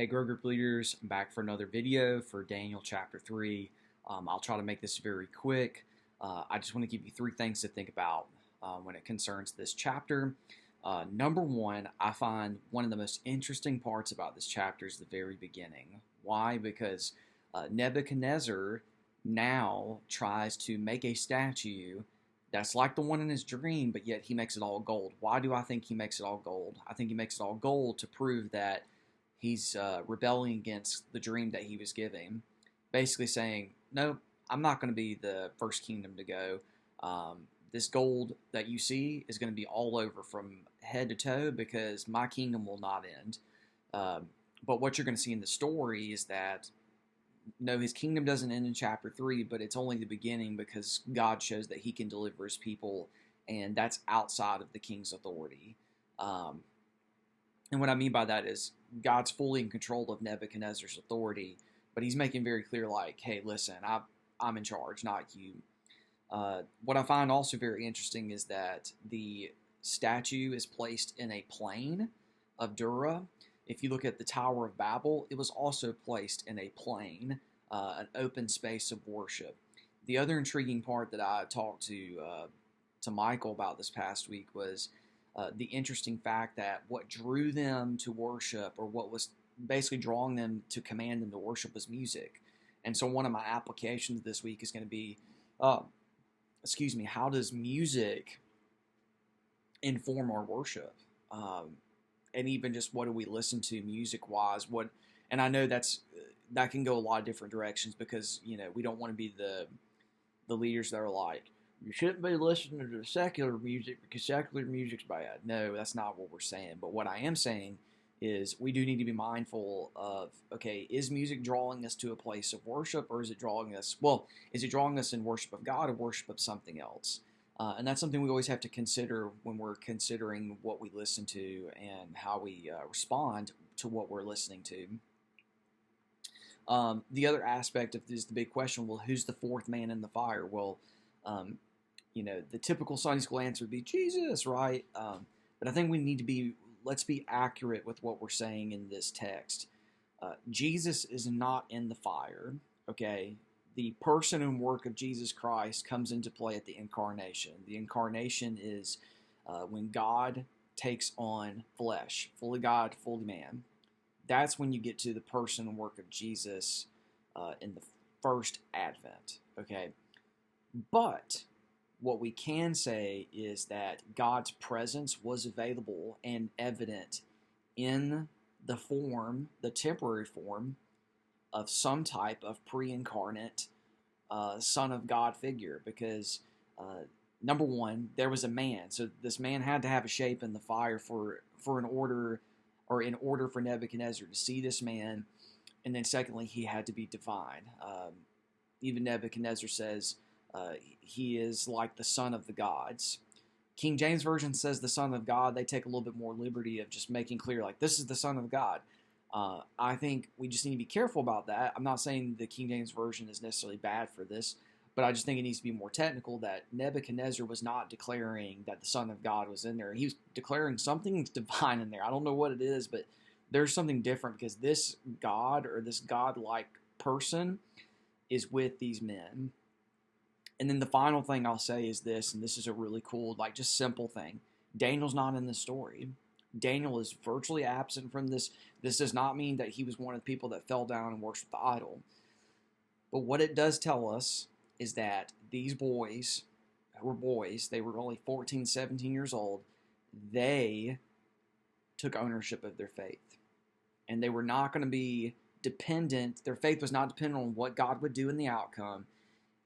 Hey, Grow Group leaders, I'm back for another video for Daniel chapter 3. I'll try to make this very quick. I just want to give you three things to think about when it concerns this chapter. Number one, I find one of the most interesting parts about this chapter is the very beginning. Why? Because Nebuchadnezzar now tries to make a statue that's like the one in his dream, but yet he makes it all gold. Why do I think he makes it all gold? I think he makes it all gold to prove that he's rebelling against the dream that he was giving, basically saying, no, I'm not going to be the first kingdom to go. This gold that you see is going to be all over from head to toe because my kingdom will not end. But what you're going to see in the story is that, no, his kingdom doesn't end in chapter 3, but it's only the beginning because God shows that he can deliver his people, and that's outside of the king's authority. And what I mean by that is God's fully in control of Nebuchadnezzar's authority, but he's making very clear, like, hey, listen, I'm in charge, not you. What I find also very interesting is that the statue is placed in a plain of Dura. If you look at the Tower of Babel, it was also placed in a plain, an open space of worship. The other intriguing part that I talked to Michael about this past week was the interesting fact that what drew them to worship, or what was basically drawing them to command them to worship, was music. And so one of my applications this week is going to be, how does music inform our worship? And even just what do we listen to music-wise? And I know that can go a lot of different directions because, we don't want to be the leaders that are like, you shouldn't be listening to secular music because secular music's bad. No, that's not what we're saying. But what I am saying is we do need to be mindful of, okay, is music drawing us to a place of worship, or is it drawing us in worship of God or worship of something else? And that's something we always have to consider when we're considering what we listen to and how we respond to what we're listening to. The other aspect of this is the big question, well, who's the fourth man in the fire? Well, the typical Sunday school answer would be Jesus, right? But I think let's be accurate with what we're saying in this text. Jesus is not in the fire, okay? The person and work of Jesus Christ comes into play at the incarnation. The incarnation is when God takes on flesh, fully God, fully man. That's when you get to the person and work of Jesus in the first advent, okay? But what we can say is that God's presence was available and evident in the temporary form of some type of pre-incarnate Son of God figure, because number one, there was a man, so this man had to have a shape in the fire in order for Nebuchadnezzar to see this man, and then secondly, he had to be divine. Even Nebuchadnezzar says he is like the son of the gods. King James Version says the Son of God. They take a little bit more liberty of just making clear, like, this is the Son of God. I think we just need to be careful about that. I'm not saying the King James Version is necessarily bad for this, but I just think it needs to be more technical, that Nebuchadnezzar was not declaring that the Son of God was in there. He was declaring something divine in there. I don't know what it is, but there's something different because this God, or this God-like person, is with these men. And then the final thing I'll say is this, and this is a really cool, just simple thing. Daniel's not in the story. Daniel is virtually absent from this. This does not mean that he was one of the people that fell down and worshipped the idol. But what it does tell us is that these boys, they were only 14, 17 years old, they took ownership of their faith. And they were not going to be dependent, their faith was not dependent on what God would do in the outcome.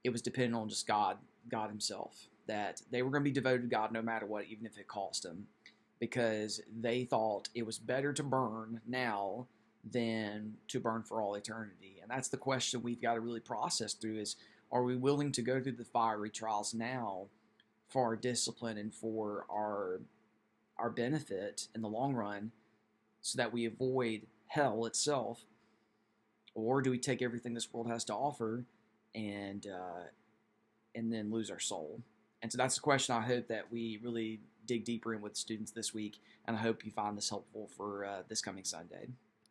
It was dependent on just God himself, that they were going to be devoted to God no matter what, even if it cost them, because they thought it was better to burn now than to burn for all eternity. And that's the question we've got to really process through is, are we willing to go through the fiery trials now for our discipline and for our benefit in the long run so that we avoid hell itself? Or do we take everything this world has to offer and then lose our soul? And so that's the question I hope that we really dig deeper in with students this week, and I hope you find this helpful for this coming Sunday.